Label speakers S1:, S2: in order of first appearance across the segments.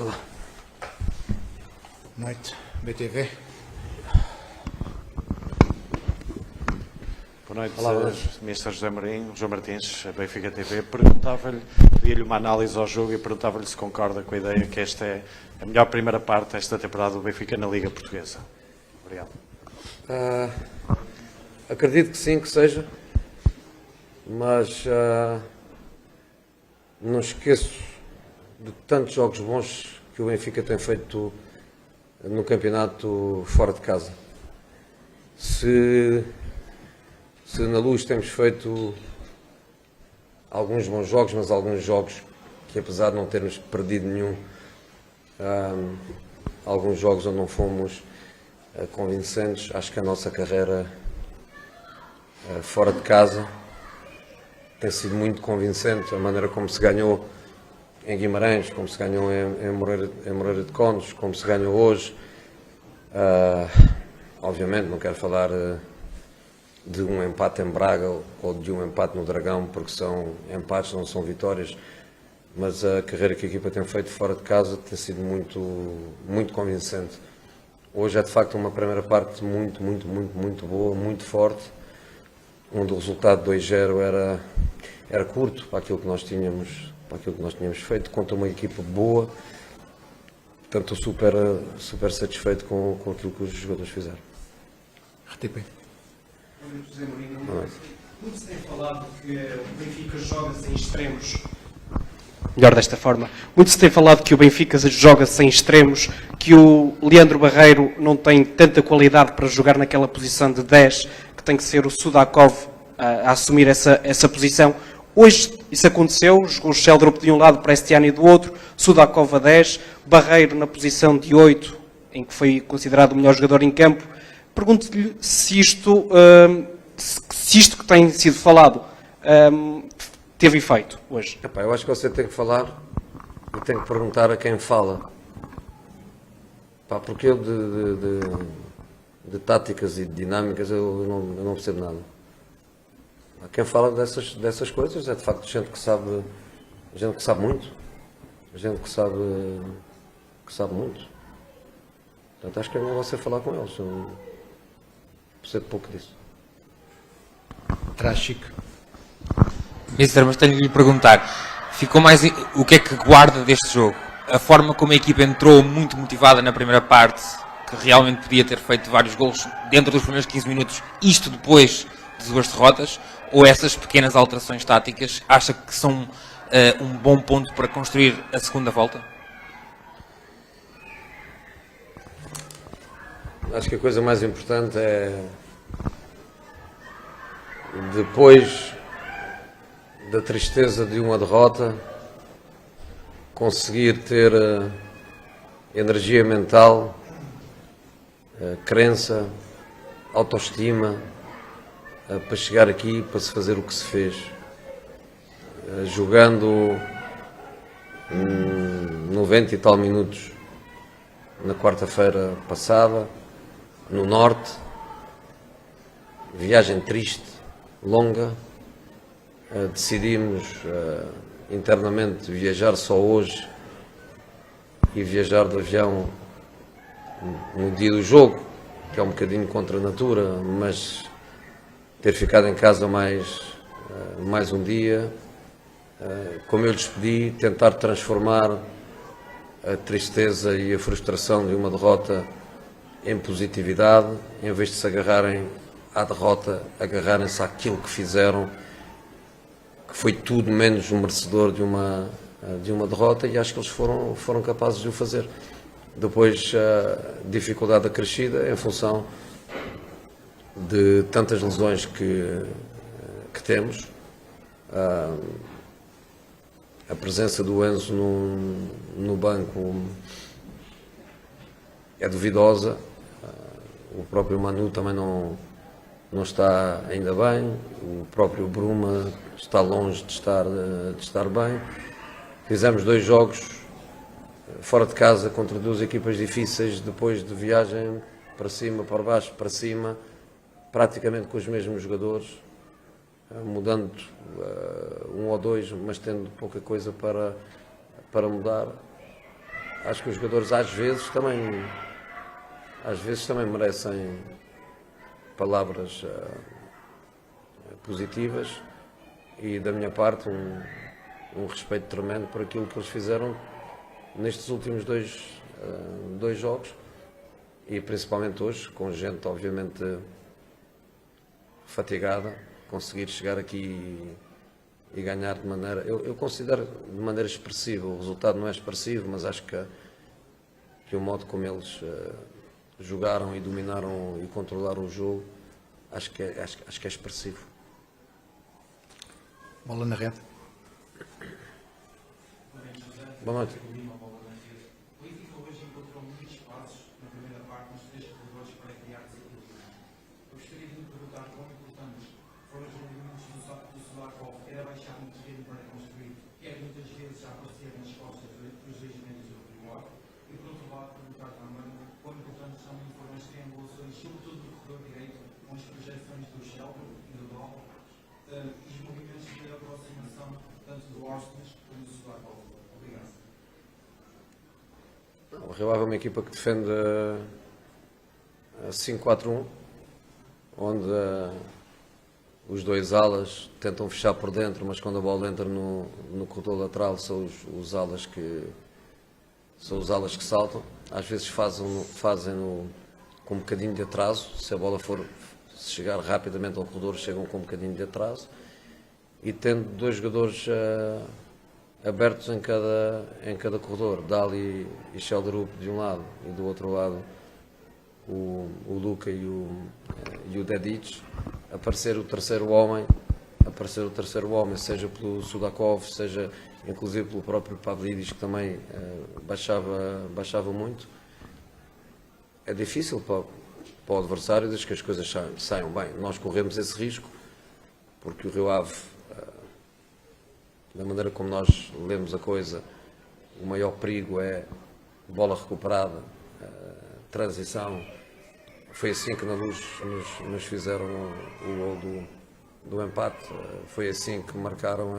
S1: Bora lá.
S2: Noite, BTV.
S3: Boa noite,
S1: Olá,
S3: Mr. José Marinho, João Martins, Benfica TV. Perguntava-lhe, pedia-lhe uma análise ao jogo e perguntava-lhe se concorda com a ideia que esta é a melhor primeira parte desta temporada do Benfica na Liga Portuguesa. Obrigado.
S1: Acredito que sim, que seja, mas não esqueço de tantos jogos bons que o Benfica tem feito no campeonato fora de casa. Se na Luz temos feito alguns bons jogos, mas alguns jogos que, apesar de não termos perdido nenhum, alguns jogos onde não fomos convincentes, acho que a nossa carreira fora de casa tem sido muito convincente. A maneira como se ganhou em Guimarães, como se ganhou em Moreira de Cónegos, como se ganhou hoje. Obviamente não quero falar de um empate em Braga ou de um empate no Dragão, porque são empates, não são vitórias, mas a carreira que a equipa tem feito fora de casa tem sido muito convincente. Hoje é de facto uma primeira parte muito boa, muito forte, onde o resultado 2-0 era curto para aquilo que nós tínhamos feito, contra uma equipa boa. Portanto, estou super satisfeito com aquilo que os jogadores fizeram.
S2: RTP.
S4: José Mourinho, muito se tem falado que o Benfica joga sem extremos. Melhor desta forma. Muito se tem falado que o Benfica joga sem extremos, que o Leandro Barreiro não tem tanta qualidade para jogar naquela posição de 10, que tem que ser o Sudakov a assumir essa posição. Hoje isso aconteceu, jogou o Sheldrop de um lado, Prestiani do outro, Sudakov a 10, Barreiro na posição de 8, em que foi considerado o melhor jogador em campo. Pergunto-lhe se isto que tem sido falado teve efeito hoje.
S1: Epá, eu acho que você tem que falar e tem que perguntar a quem fala. Epá, porque eu de táticas e de dinâmicas eu não percebo nada. Quem fala dessas coisas é de facto gente que sabe muito. Gente que sabe muito. Portanto, acho que é melhor você falar com eles. Eu não percebo pouco disso.
S2: Trágico.
S5: Mister, mas tenho de lhe perguntar, o que é que guarda deste jogo? A forma como a equipa entrou muito motivada na primeira parte, que realmente podia ter feito vários golos dentro dos primeiros 15 minutos, isto depois de 2 derrotas, ou essas pequenas alterações táticas, acha que são um bom ponto para construir a segunda volta?
S1: Acho que a coisa mais importante é, depois da tristeza de uma derrota, conseguir ter energia mental, crença, autoestima, para chegar aqui, para se fazer o que se fez. Jogando 90 e tal minutos na quarta-feira passada, no Norte, viagem triste, longa. Decidimos internamente viajar só hoje e viajar de avião no dia do jogo, que é um bocadinho contra a natura, mas ter ficado em casa mais um dia, como eu lhes pedi, tentar transformar a tristeza e a frustração de uma derrota em positividade, em vez de se agarrarem à derrota, agarrarem-se àquilo que fizeram, que foi tudo menos merecedor de uma derrota, e acho que eles foram capazes de o fazer. Depois, a dificuldade acrescida em função de tantas lesões que temos. A presença do Enzo no banco é duvidosa. O próprio Manu também não está ainda bem. O próprio Bruma está longe de estar bem. Fizemos 2 jogos fora de casa contra 2 equipas difíceis, depois de viagem para cima, para baixo, para cima, praticamente com os mesmos jogadores, mudando 1 ou 2, mas tendo pouca coisa para mudar. acho que os jogadores às vezes também merecem palavras positivas e da minha parte um respeito tremendo por aquilo que eles fizeram nestes últimos dois jogos e principalmente hoje, com gente obviamente fatigada, conseguir chegar aqui e ganhar de maneira, eu considero de maneira expressiva. O resultado não é expressivo, mas acho que o modo como eles jogaram e dominaram e controlaram o jogo, acho que é expressivo.
S2: Bola na rede.
S1: Boa noite.
S6: O Benfica hoje encontrou muitos espaços na primeira parte nos 3 corredores para criar desequilíbrio. Eu gostaria de lhe perguntar quão importantes foram os movimentos do Sudakov, quer abaixar no terreno para construir, quer muitas vezes já aparecer nas costas dos regimentos do Primor. E por outro lado, perguntar também quão importantes também foram as triangulações, sobretudo no corredor direito, com as projeções do Shelby e do Dol, e os movimentos de aproximação tanto do Orsnes como do Sudakov. Obrigado.
S1: O Rio Ave é uma equipa que defende a 5-4-1, onde os dois alas tentam fechar por dentro, mas quando a bola entra no corredor lateral são os alas que saltam. Às vezes fazem com um bocadinho de atraso. Se a bola se chegar rapidamente ao corredor, chegam com um bocadinho de atraso. E tendo dois jogadores abertos em cada corredor, Dali e Sheldrup de um lado e do outro lado o Luka e o Dedic, aparecer o terceiro homem, seja pelo Sudakov, seja inclusive pelo próprio Pavlidis, que também baixava muito. É difícil para o adversário desde que as coisas saiam bem. Nós corremos esse risco porque o Rio Ave, da maneira como nós lemos a coisa, o maior perigo é bola recuperada, transição. Foi assim que na Luz nos fizeram o gol do empate, foi assim que marcaram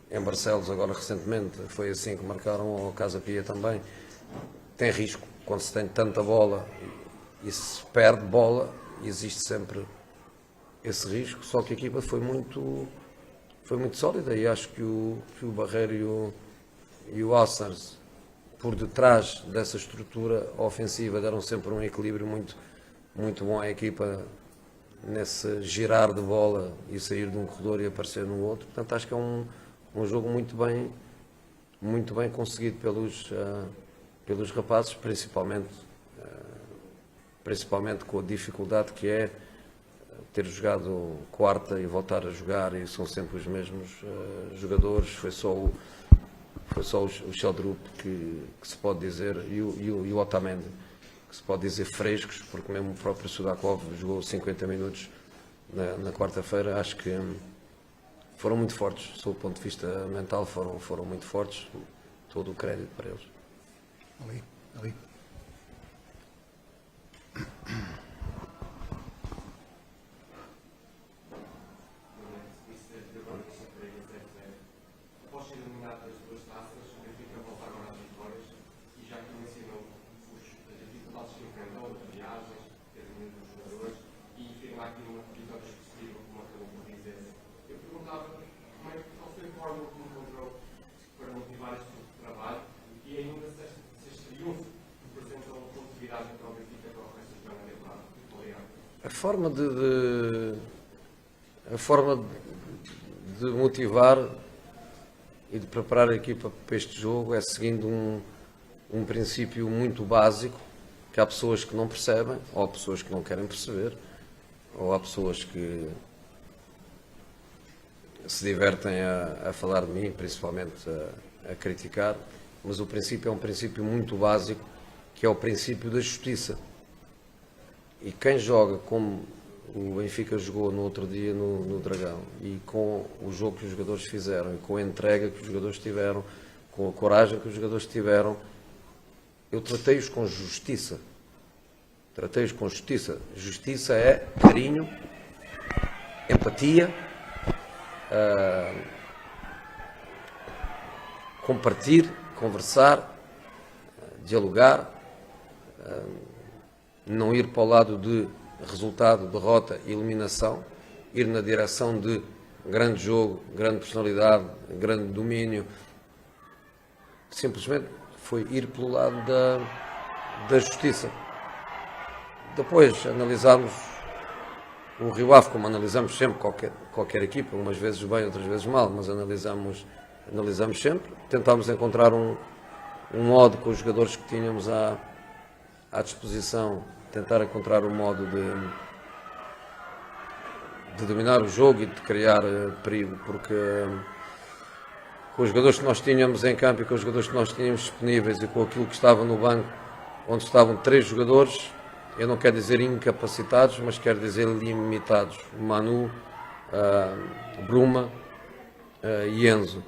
S1: em Barcelos agora recentemente, foi assim que marcaram ao Casa Pia também. Tem risco, quando se tem tanta bola e se perde bola, existe sempre esse risco, só que a equipa foi muito sólida e acho que o Barreiro e o Alcers, por detrás dessa estrutura ofensiva, deram sempre um equilíbrio muito bom à equipa nesse girar de bola e sair de um corredor e aparecer no outro. Portanto, acho que é um jogo muito bem conseguido pelos rapazes, principalmente com a dificuldade que é ter jogado quarta e voltar a jogar, e são sempre os mesmos jogadores. Foi só o Sheldrup que se pode dizer, e o Otamendi, que se pode dizer frescos, porque mesmo o próprio Sudakov jogou 50 minutos na quarta-feira. Acho que foram muito fortes, sob o ponto de vista mental, foram muito fortes. Todo o crédito para eles.
S2: Ali.
S6: Após ser eliminado das duas taças, o Benfica volta agora às vitórias e já que mencionou as dificuldades que enfrentou, as viagens, ter medo dos jogadores e firmar aqui uma vitória expressiva, como acabou por dizer. Eu perguntava qual foi a forma que encontrou para motivar este tipo de trabalho e ainda se este triunfo representou um ponto de viragem para o Benfica para o resto da temporada. Obrigado.
S1: A forma de motivar e de preparar a equipa para este jogo é seguindo um princípio muito básico, que há pessoas que não percebem, ou há pessoas que não querem perceber, ou há pessoas que se divertem a falar de mim, principalmente a criticar, mas o princípio é um princípio muito básico, que é o princípio da justiça. E quem joga como o Benfica jogou no outro dia no Dragão, e com o jogo que os jogadores fizeram, e com a entrega que os jogadores tiveram, com a coragem que os jogadores tiveram, eu tratei-os com justiça. Justiça é carinho, empatia, compartilhar, conversar, dialogar, não ir para o lado de resultado, derrota e eliminação, ir na direção de grande jogo, grande personalidade, grande domínio. Simplesmente foi ir pelo lado da justiça. Depois analisarmos o Rio Ave, como analisamos sempre qualquer equipa, umas vezes bem, outras vezes mal, mas analisamos sempre. Tentámos encontrar um modo com os jogadores que tínhamos à disposição, tentar encontrar um modo de dominar o jogo e de criar perigo, porque com os jogadores que nós tínhamos em campo e com os jogadores que nós tínhamos disponíveis e com aquilo que estava no banco, onde estavam 3 jogadores, eu não quero dizer incapacitados, mas quero dizer limitados. Manu, Bruma e Enzo.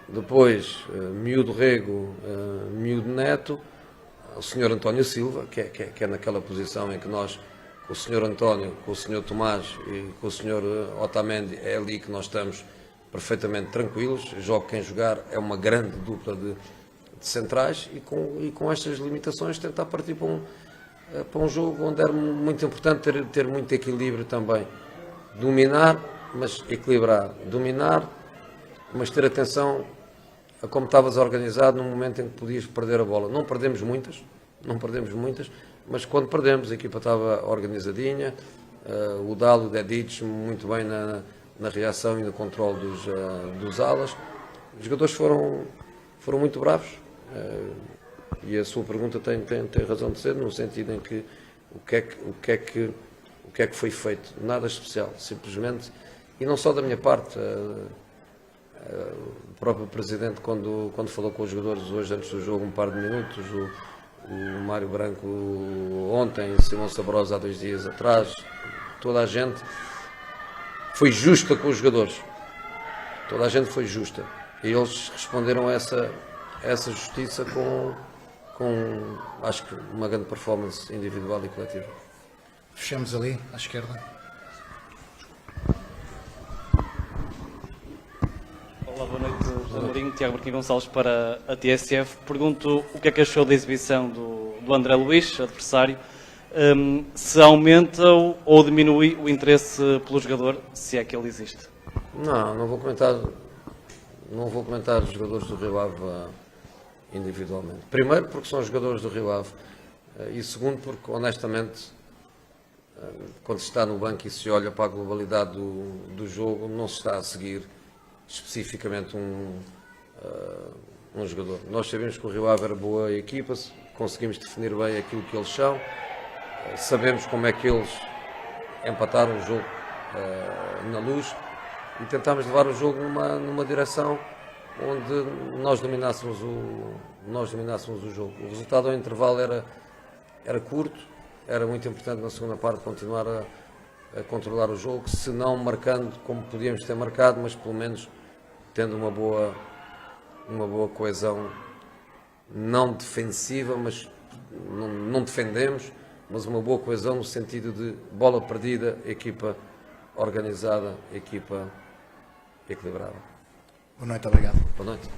S1: Depois, Miúdo Rego, Miúdo Neto, o Sr. António Silva, que é naquela posição em que nós, com o Sr. António, com o Sr. Tomás e com o Sr. Otamendi, é ali que nós estamos perfeitamente tranquilos. Jogo quem jogar, é uma grande dupla de centrais e com estas limitações tentar partir para um jogo onde era muito importante ter muito equilíbrio também. Dominar, mas equilibrar. Dominar, mas ter atenção a como estavas organizado no momento em que podias perder a bola. Não perdemos muitas, mas quando perdemos a equipa estava organizadinha, o Dalo, o Dedic muito bem na reação e no controle dos alas. Os jogadores foram muito bravos. E a sua pergunta tem razão de ser, no sentido em que o que é que foi feito? Nada especial, simplesmente, e não só da minha parte. O próprio Presidente, quando falou com os jogadores hoje antes do jogo, um par de minutos, o Mário Branco ontem, Simão Sabrosa há 2 dias atrás, toda a gente foi justa com os jogadores. Toda a gente foi justa. E eles responderam a essa justiça com acho que uma grande performance individual e coletiva.
S2: Fechamos ali, à esquerda.
S7: Olá, boa noite, José Mourinho. Tiago Marquinhos Gonçalves para a TSF. Pergunto o que é que achou da exibição do André Luís, adversário, se aumenta ou diminui o interesse pelo jogador, se é que ele existe.
S1: Não vou comentar os jogadores do Rio Ave individualmente. Primeiro porque são jogadores do Rio Ave e segundo porque honestamente quando se está no banco e se olha para a globalidade do jogo, não se está a seguir especificamente um jogador. Nós sabemos que o Rio Ave era boa equipa, conseguimos definir bem aquilo que eles são, sabemos como é que eles empataram o jogo na Luz e tentámos levar o jogo numa direção onde nós dominássemos o jogo. O resultado ao intervalo era curto, era muito importante na segunda parte continuar a controlar o jogo, se não marcando como podíamos ter marcado, mas pelo menos tendo uma boa coesão, não defensiva, mas não defendemos, mas uma boa coesão no sentido de bola perdida, equipa organizada, equipa equilibrada.
S2: Boa noite, obrigado.
S1: Boa noite.